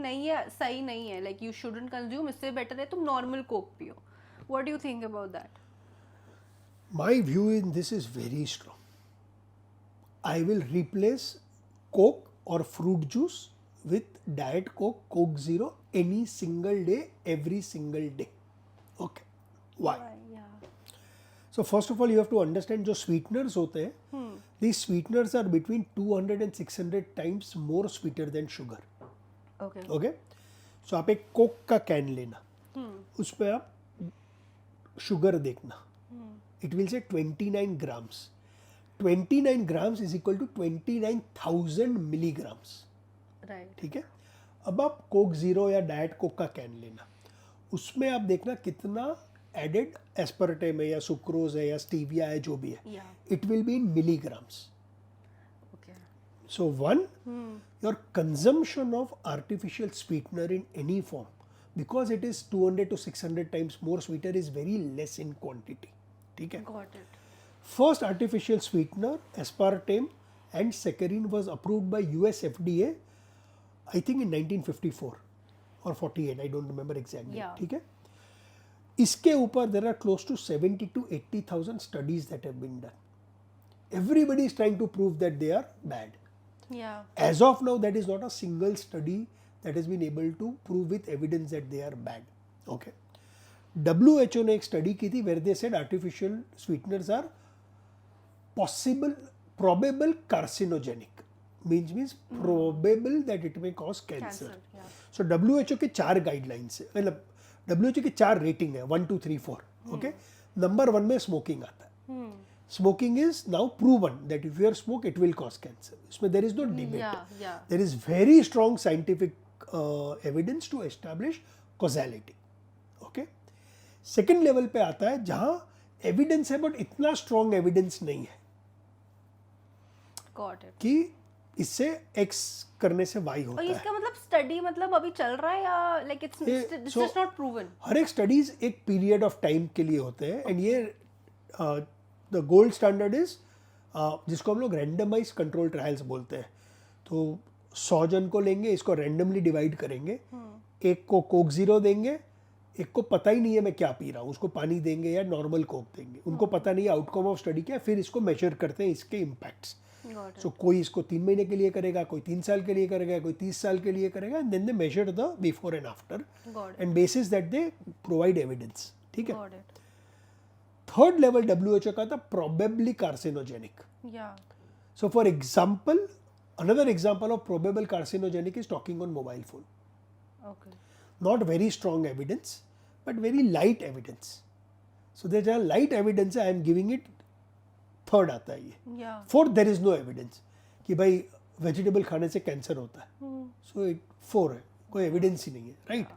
नहीं है, सही नहीं है, लाइक यू शुडंट कंज्यूम, इससे बेटर है तुम नॉर्मल कोक पियो. What do you think about that? My view in this is very strong. I will replace Coke or fruit juice with Diet Coke, Coke Zero any single day, every single day. Okay. Why? या. So first of all, you have to understand जो sweeteners होते हैं, these sweeteners are between 200 and 600 times more sweeter than sugar. Okay. Okay? So आप एक Coke का can लेना, उसमें आप शुगर देखना, it will say 29 grams. 29 grams is equal to 29,000 milligrams. Right. ठीक है. अब आप कोक जीरो या डाइट कोक का कैन लेना, उसमें आप देखना कितना एडेड एस्पर्टेम है या सुक्रोज है या स्टीविया है, जो भी है, या. It will be in milligrams. Okay. So one, your consumption of artificial sweetener in any form, because it is 200 to 600 times more sweeter, is very less in quantity. ठीक है. Got it. First artificial sweetener, aspartame and saccharin, was approved by US FDA, I think in 1954 or 48, I don't remember exactly. Yeah. ठीक है. इसके ऊपर there are close to 70 to 80,000 studies that have been done. Everybody is trying to prove that they are bad. या. As of now, that is not a single study that has been able to prove with evidence that they are bad. Okay. WHO ने एक study की थी where they said artificial sweeteners are possible, probable carcinogenic. Means probable that it may cause cancer. Cancer. या. So WHO के 4 guidelines है, मतलब WHO के 4 rating है, 1 2 3 4. ओके. नंबर 1 में स्मोकिंग आता है. Smoking is now proven that if you are smoke, it will cause cancer. इसमें there is no debate. या. There is very strong scientific evidence to establish causality. Okay. Second level पे आता है जहां evidence है but इतना strong evidence नहीं है गॉट इट. कि इससे एक्स करने से वाई और होता है. इसका मतलब स्टडी मतलब अभी चल रहा है या like it's so- just not proven? हर एक स्टडीज एक पीरियड ऑफ टाइम के लिए होते हैं, एंड ये द गोल्ड स्टैंडर्ड इज जिसको हम लोग रैंडमाइज कंट्रोल ट्रायल्स बोलते हैं. तो 100 जन को लेंगे, इसको रैंडमली डिवाइड करेंगे, एक को कोक जीरो देंगे, एक को पता ही नहीं है मैं क्या पी रहा हूँ, उसको पानी देंगे या नॉर्मल कोक देंगे, उनको पता नहीं है आउटकम ऑफ स्टडी क्या है, फिर इसको मेजर करते हैं इसके इम्पैक्ट्स. Got it. सो कोई इसको 3 महीने के लिए करेगा, कोई 3 साल के लिए करेगा, कोई 30 साल के लिए करेगा, and then they measure the before and after, got and basis that they provide evidence. ठीक इट. है. Got it. Third level WHO का था probably carcinogenic. Yeah. So for example, another example of probable carcinogenic is talking on mobile phone. Okay. Not very strong evidence, but very light evidence. So there's a light evidence, I am giving it third आता है ये. या. Fourth, there is no evidence कि भाई vegetable खाने से cancer होता है. So it 4 है, कोई एविडेंस ही नहीं है, right?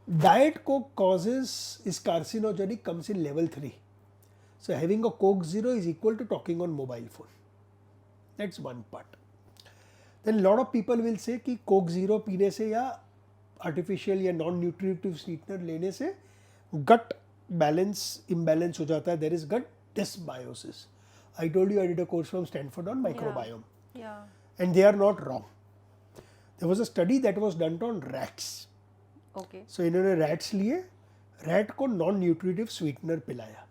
Diet Coke causes is carcinogenic comes in level 3. So having a Coke Zero is equal to talking on mobile phone. That's one part. Then lot of people will say कि Coke Zero पीने से या artificial या non-nutritive sweetener लेने से gut balance imbalance हो जाता है. There is gut dysbiosis. I told you I did a course from Stanford on microbiome. या. And they are not wrong. There was a study that was done on rats. Okay. So इन्होंने rats लिए, rat को non-nutritive sweetener पिलाया.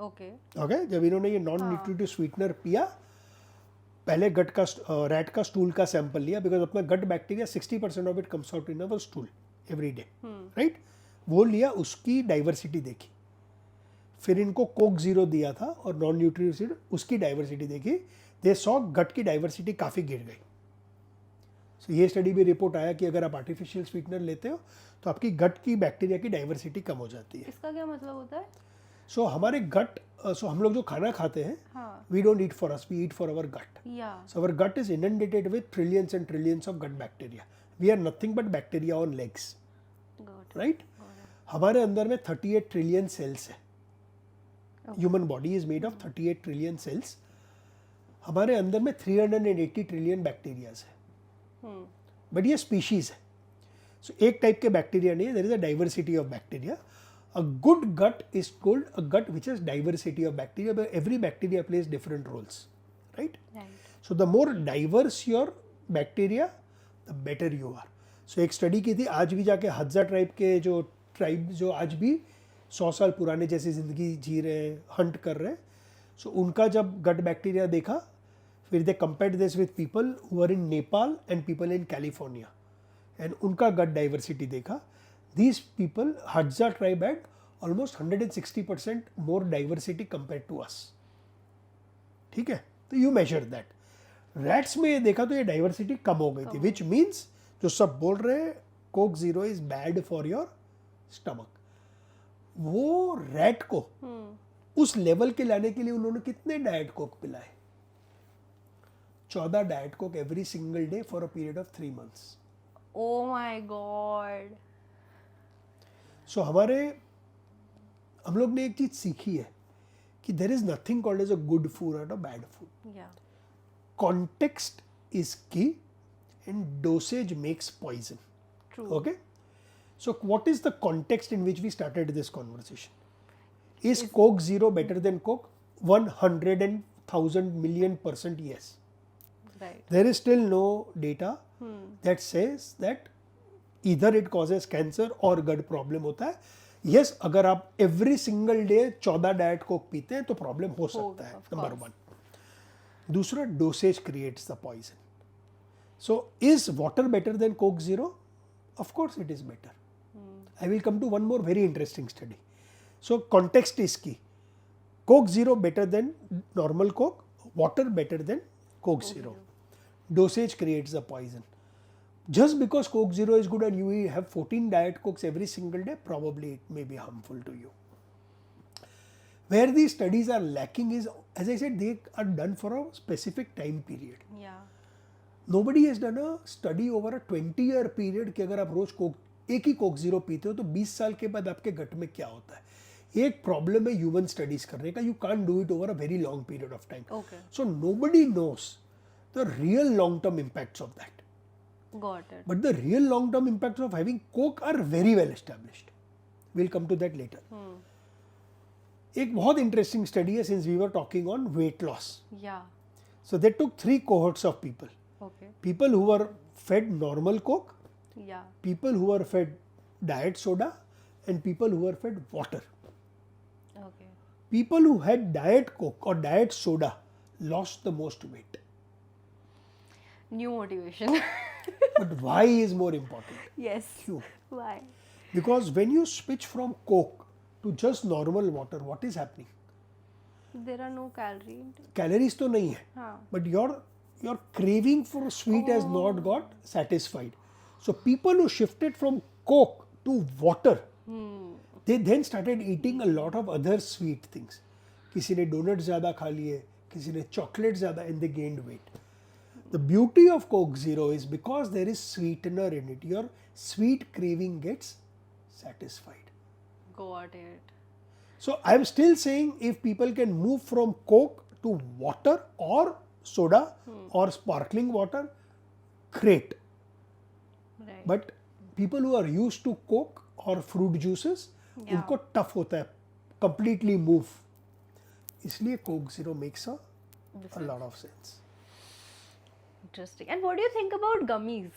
Okay. Okay. जब इन्होंने ये non-nutritive sweetener पिया, पहले गट का रैट का स्टूल का सैंपल लिया, बिकॉज अपना gut bacteria 60% of it comes out in our stool every day, right. वो लिया, उसकी डाइवर्सिटी देखी, फिर इनको कोक जीरो दिया था और नॉन न्यूट्रिएंट, उसकी डाइवर्सिटी देखी. दे सॉ गट की डाइवर्सिटी काफ़ी गिर गई. सो ये स्टडी भी रिपोर्ट आया कि अगर आप आर्टिफिशियल स्वीटनर लेते हो तो आपकी गट की बैक्टीरिया की डाइवर्सिटी कम हो जाती है. इसका क्या मतलब होता है? सो हमारे गट, सो हम लोग जो खाना खाते हैं, हाँ. We don't eat for us, we eat for our gut. Yeah. So our gut is inundated with trillions and trillions of gut bacteria. We are nothing but bacteria on legs, got. right? हमारे अंदर में 38 trillion cells है. Human body is made of 38 trillion cells. हमारे अंदर में 380 trillion bacterias है, but ये species है. सो एक टाइप के बैक्टीरिया नहीं है, there is a diversity of bacteria. A good gut is called a gut which has diversity of bacteria, but every bacteria plays different roles, right? Right. So the more diverse your bacteria, the better you are. So एक study की थी, आज भी जाके हज्जा tribe के जो tribe जो आज भी 100 साल पुराने जैसी ज़िंदगी जी रहे हैं, हंट कर रहे हैं, सो उनका जब गट बैक्टीरिया देखा, फिर they compared this with people who are in Nepal and people in California, and उनका गट डाइवर्सिटी देखा. These people, Hadza tribe had almost 160% more diversity compare to us. ठीक है, तो यू मेजर दैट. रैट्स में ये देखा तो ये डाइवर्सिटी कम हो गई थी, विच मीन्स जो सब बोल रहे हैं Coke zero is bad for your stomach, वो रैट को उस लेवल के लाने के लिए उन्होंने कितने डाइट कोक पिलाए? 14 diet coke every single day for a period of 3 months. Oh my God. So हम लोग ने एक चीज सीखी है कि there is nothing called as a good food और a bad food. Yeah. Context is key and dosage makes poison. True. Okay? So what is the context in which we started this conversation? Is Coke Zero better than Coke? 100,000,000,000% yes. Right. There is still no data that says that either it causes cancer or gut problem होता है. Yes, अगर आप every single day 14 diet Coke पीते हैं तो problem हो सकता है, नंबर 1. दूसरा, dosage creates the poison. So is water better than coke zero? Of course it is better. I will come to one more very interesting study. So context is key. Coke zero better than normal coke, water better than coke zero. Dosage creates the poison. Just because Coke Zero is good and you have 14 Diet Cokes every single day, probably it may be harmful to you. Where these studies are lacking is, as I said, they are done for a specific time period. Yeah. Nobody has done a study over a 20-year period कि अगर आप रोज एक ही Coke zero पीते हो तो 20 साल के बाद आपके गट में क्या होता है. ये एक प्रॉब्लम है ह्यूमन स्टडीज करने का. You can't do it over a very long period of time. Okay. So nobody knows the real long-term impacts of that. Got it. But the real long-term impacts of having Coke are very well established. We'll come to that later. एक बहुत interesting study है, since we were talking on weight loss. Yeah. So they took 3 cohorts of people. Okay. People who were fed normal Coke, Yeah. people who were fed diet soda, and people who were fed water. Okay. People who had diet Coke or diet soda lost the most weight. New motivation. But why is more important? Yes. क्यों? Why? Because when you switch from Coke to just normal water, what is happening? There are no calories. Calories तो नहीं है, हाँ. but your craving for sweet has not got satisfied. So people who shifted from Coke to water, they then started eating a lot of other sweet things. किसी ने donuts ज़्यादा खा लिए, किसी ने chocolate ज़्यादा, and they gained weight. The beauty of Coke Zero is because there is sweetener in it, your sweet craving gets satisfied. Got it. So I'm still saying if people can move from Coke to water or soda or sparkling water, great. Right. But people who are used to Coke or fruit juices, Yeah. उनको tough होता है completely move. इसलिए Coke Zero makes a lot of sense. Interesting. And what do you think about gummies?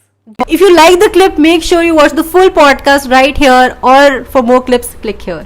If you like the clip, make sure you watch the full podcast right here, or for more clips, click here.